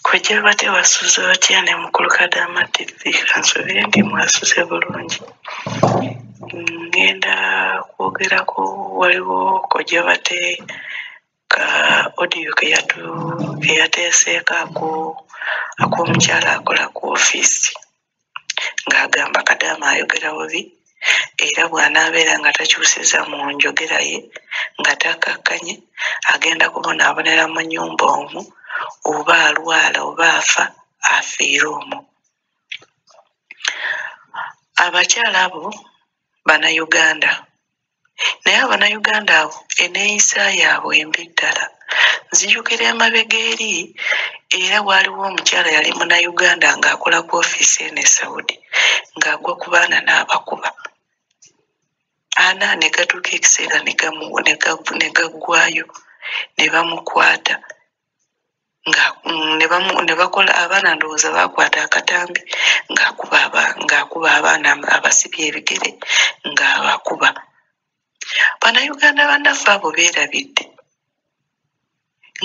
Kujja bate wasuze otya ne mukulu Kadaama TV kansobire ndi mwasuze bulungi. Ngenda kwogerako waliwo kujja bate ka audio ke yateeseeko ak'omukyala akola ku ofiisi ng'agamba Kadaama ayogera bubi era bw'anaabeera nga takyusiza mu njogera ye nga takkakkanye agenda kubonaabonera mu nnyumba omwo oba alwala oba afa afiire omwo. Abakyala abo Bannayuganda, naye Abannayuganda abo enneeyisa yaabwe embi ddala. Nzijukira emabega eri era waaliwo omukyala yali Munnayuganda ng'akola ku ofiisi eno e Saudi ng'agwa ku baana n'abakuba. Ana ne gatuuka ekiseera ne gaggwayo ne bamukwata ne bakola abaana ndowooza baakwata akatambi ng'akuba abaana abasibye ebigere ng'abakuba. Bannayuganda bannaffe abo beerabidde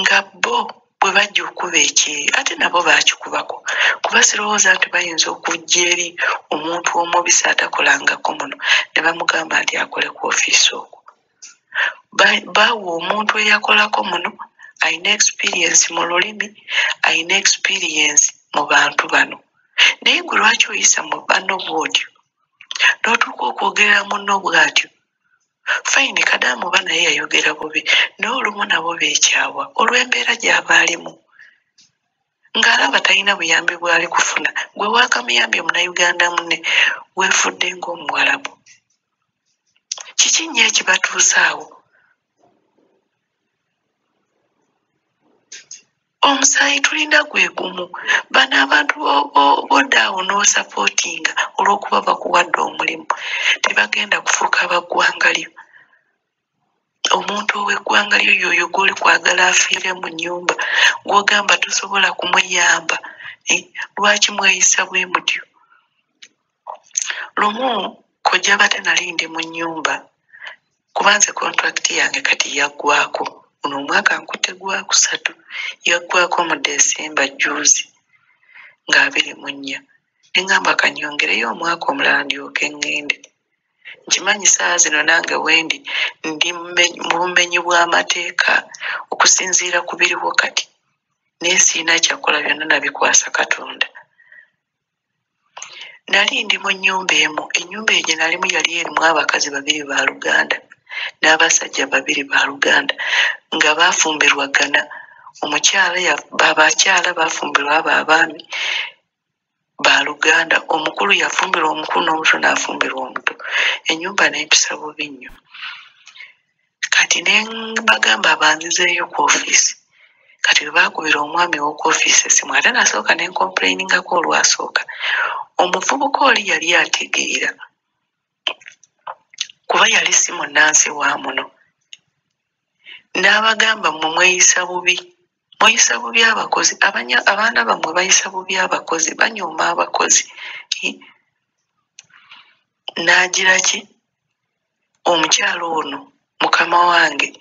nga bo bwe bajja okuba ekyeyo ate nabo baakikubako kuba sirowooza nti bayinza okujja eri omuntu omubisi atakolangako muno ne bamugamba nti akole ku ofiisi okwo. Baawa omuntu eyakolako muno alina experience mu lulimi, alina experience mu bantu bano. Naye gwe lwaki oyisa mu banno bw'otyo n'otuuka okwogerera munno bw'atyo? Fayini Kadaama oba naye yayogera bubi naye olumu nabo beekyawa olw'embeera gy'aba alimu ng'alaba talina buyambi bw'ali kufuna. Gwe waakamuyambye Munnayuganda munne weefudde ng'Omuwarabu. Kiki nnyo ekibatuusaawo? Omusaayi tulina gwe gumu. Bano abantu b'odaawo n'osapootinga olw'okuba bakuwadde omulimu tebagenda kufuuka baggwanga lyo. Omuntu ow'eggwanga lyo yoyo gw'oli kwagala afiire mu nnyumba gw'ogamba tosobola kumuyamba. Lwaki mweyisa bwe mutyo? Lumu kojja bate nali ndi mu nnyumba kuba nze kontulakiti yange kati yaggwako. Guno omwaka nkutte gwa kusatu, yaggwako mu Desemba juuzi nga 24. Ne ngamba kanyongereyo omwaka omulala ndyoke ŋŋende. Nkimanyi ssaawa zino nange wendi ndi mu bumenyi bw'amateeka okusinziira ku biriwo kati, naye siina kyakola, byonna nabikwasa Katonda. Nali ndi mu nnyumba emu, ennyumba egyo nalimu yali erimu abakazi 2 ba Luganda n'abasajja 2 ba Luganda nga baafumbirwagana. Abakyala baafumbirwa abo abaami ba Luganda, omukulu yafumbirwa omukulu n'omuto n'afumbirwa omuto. Ennyumba n'empisa bubi nnyo. Kati ne bagamba banzizeeyo ku ofiisi. Kati bwe baakubira omwami w'oku ofiisi essimu ate nasooka ne nkompulayiningako olwasooka. Omuvubuka oli yali ategeera kuba yali si munnansi wa muno. N'abagamba mmwe mweyisa bubi, mweyisa bubi abakozi. Abaana bammwe bayisa bubi abakozi, banyooma abakozi. N'agira ki? Omukyala ono mukama wange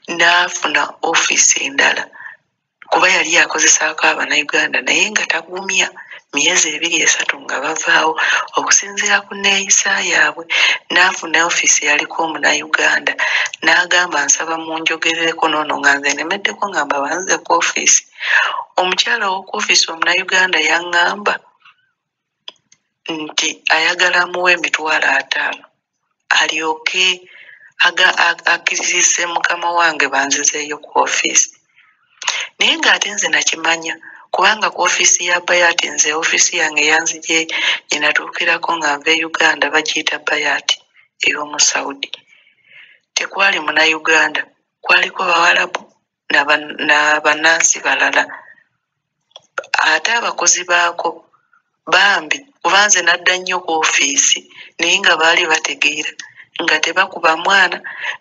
n'afuna ofiisi endala kuba yali yakozesaako Abannayuganda naye nga tagumya myezi 2-3 nga bavaawo okusinziira ku nneeyisa yaabwe. N'afuna ofiisi yaliko Omunnayuganda n'agamba nsaba munjogerereko noono nga nze nemeddeko ngamba banze ku ofiisi. Omukyala w'oku ofiisi Omunnayuganda yaŋŋamba nti ayagala amuwe $50 alyoke akkirize mukama wange banzizeeyo ku ofiisi. Naye ng'ate nze nakimanya kubanga ku ofiisi ya Bayati, nze ofiisi yange yanzije gye natuukirako nga nva e Uganda bagiyita Bayati ey'omu Saudi. Tekwali Munnayuganda, kwaliko Bawarabu n'abannansi balala. Ate abakozi baako bambi kuba nze nadda nnyo ku ofiisi naye nga baali bategeera nga tebakuba mwana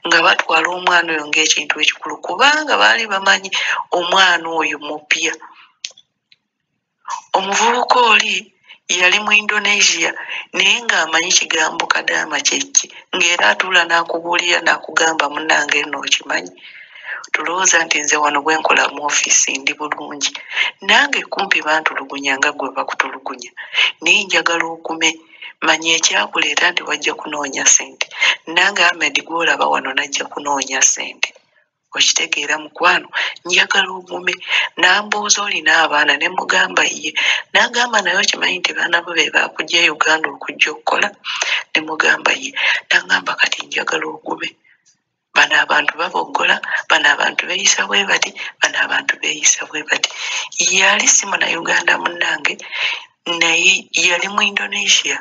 nga batwala omwana oyo ng'ekintu ekikulu kubanga baali bamanyi omwana oyo mupya. Omuvubuka oli yali mu Indonesia naye ng'amanyi kigambo Kadaama kye ki, ng'era atuula n'akubuulira n'akugamba munnange nno okimanyi. tulowooza nti nze wano bwe nkola mu ofiisi ndi bulungi nange kumpi bantulugunya nga gwe bakutulugunya naye njagala okume manya ekyakuleeta nti wajja kunoonya ssente nange Ahmed gw'olaba wano najja kunoonya ssente okitegeera mukwano njagala ogume n'ambuuza olina abaana ne mugamba ye n'agamba naye okimanyi nti baana bo be baakujja Uganda okujja okukola ne mugamba ye n'agamba kati njagala ogume bano abantu baboggola bano abantu beeyisa bwe bati bano abantu beeyisa bwe bati yali si Munnayuganda munnange naye yali mu Indonesia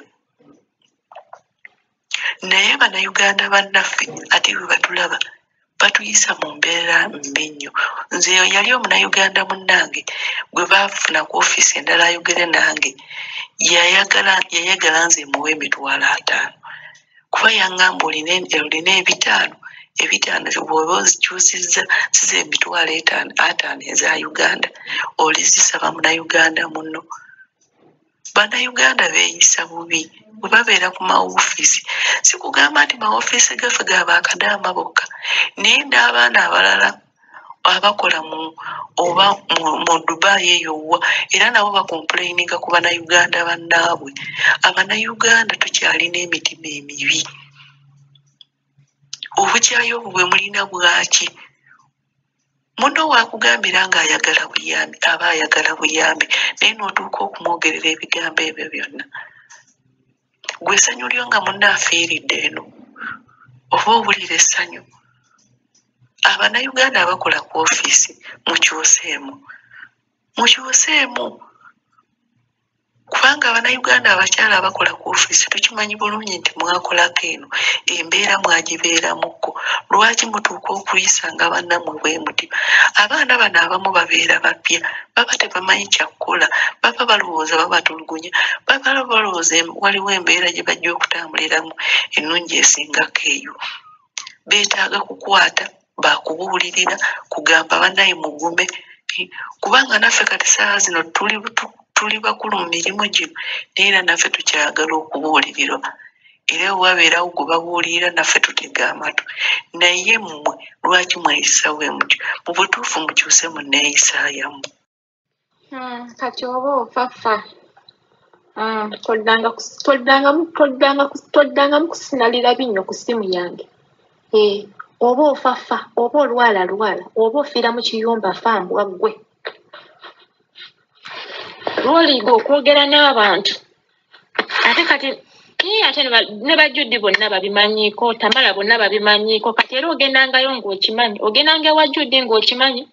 naye Bannayuganda bannaffe ate bwe batulaba batuyisa mu mbeera mbi nnyo nze yali Omunnayuganda munnange gwe baafuna ku ofiisi endala ayogere nange yayagala nze muwe $5,000 kuba yaŋŋamba olina ebitaano bw'oba ozikyusizza size $5,000 eza Uganda olizisaba Munnayuganda munno Bannayuganda beeyisa bubi bwe babeera ku maofiisi sikugamba nti maofiisi gaffe gaba akadaama bokka naye n'abaana abalala abakola oba mu Dubai eyo wa era nabo bakompuleyininga ku Bannayuganda bannaabwe Abannayuganda tukyalina emitima emibi obukyayi obwo bwe mulina bwaki munno waakugambira ng'ayagala buyambi aba ayagala buyambi naye n'otuuka okumwogerera ebigambo ebyo byonna gwe essanyu lyo nga munno afiiridde eno oba owulira essanyu Abannayuganda abakola ku ofiisi mukyuseemu kubanga Abannayuganda abakyala abakola ku ofiisi tukimanyi bulungi nti mwakolako eno embeera mwagibeeramukko lwaki mutuuka okuyisa nga bannammwe bwe muti abaana bano abamu babeera bapya baba tebamanyi kyakukola baba balowooza babatulugunya baba balowooza waliwo embeera gye bajja okutambuliramu ennungi esingako eyo beetaaga kukwata bakubuulirira kugamba bannaye mugume kubanga naffe kati saa zino tuli bakulu mu mirimu gino naye era naffe tukyagala okubuulirirwa era wabeerawo gwe babuulirira naffe tutega amatu naye mmwe lwaki mweyisa bwe mutyo mu butuufu mukyuse mu nneeyisa yammwe kati oba ofaffa toddangamu kusinalira binyo ku ssimu yange oba ofaffa oba olwala oba ofiira mu kiyumba fambwa ggwe lwoliiga okwogera n'abantu ate kati ate ne bajjuddi bonna babimanyiiko Tamala bonna babimanyiiko kati era ogendangayo ng'okimanyi ogendanga ewa Juddi ng'okimanyi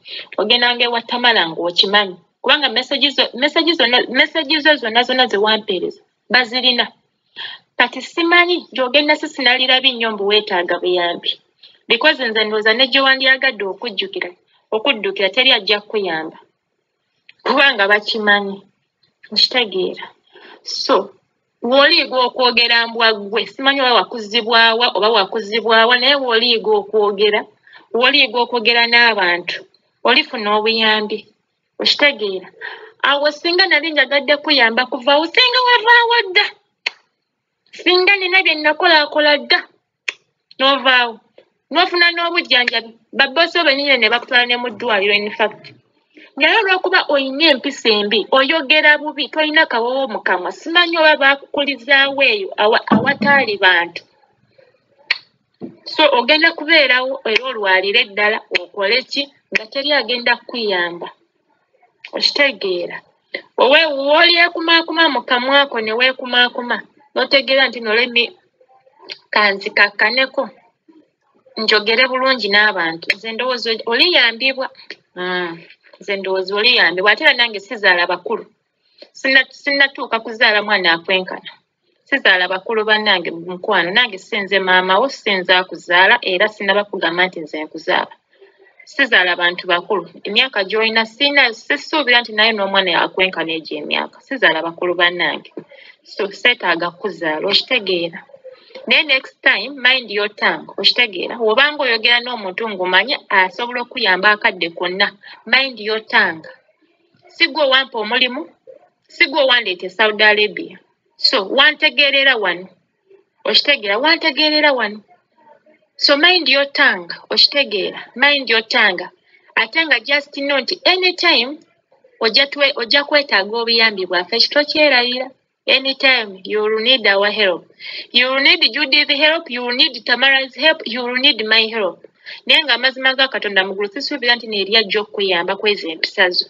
ogendanga ewa Tamala ng'okimanyi kubanga meseji zo zonna ze wampeereza bazirina kati simanyi gy'ogenda sisinalira binnyo mbu weetaaga buyambi because nze ndowooza ne gye wandyagadde okuddukira teri ajja kukuyamba kubanga bakimanyi nkitegeera so w'oliiga okwogera mbwa ggwe simanyi oba wakuzibwawa naye w'oliiga okwogera n'abantu olifuna obuyambi okitegeera awo singa nali njagadde kuyamba kuvaawo singa wavaawo dda singa nina bye nakolaakola dda n'ovaawo n'ofuna n'obujjanjabi babboosi bennyini ne bakutwala ne mu ddwaliro infact naye olw'okuba olina empisa embi oyogera bubi tolina kawowo mu kamwa simanyi oba baakukulizaawo eyo awataali bantu so ogenda kubeerawo era olwalire ddala okole ki nga teri agenda kukuyamba okitegeera weekumaakuma mu kamwako ne weekumaakuma n'otegeera nti nolemi kanzikakkaneko njogere bulungi n'abantu nze ndowooza oliyambibwa ate era nange sizaala bakulu sinnatuuka kuzaala mwana akwenkana sizaala bakulu bannange mukwano nange sinze maamawo sinza akuzaala era sinaba kugamba nti nze nkuzaala sizaala bantu bakulu emyaka gy'olina sisuubira nti naye n'omwana yakwenkana egyo emyaka sizaala bakulu bannange so seetaaga kuzaala okitegeera naye next time mind your tongue okitegeera obanga oyogera n'omuntu ng'omanya asobola okuyamba akadde konna mind your tongue sigwe owampa omulimu sigwe owandeeta e Saudi Arabia so wantegeerera wano okitegeera wantegeerera wano So mind your tongue, okitegeera, mind your tongue. Ate nga just know nti anytime ojja kwetaaga obuyambi bwaffe tokyerabira. Anytime you will need our help. You will need Judy's help, you will need Tamara's help, you will need my help. Naye nga amazima ga Katonda mu ggulu sisuubira nti neeri ajja okukuyamba kwezi empisa zo.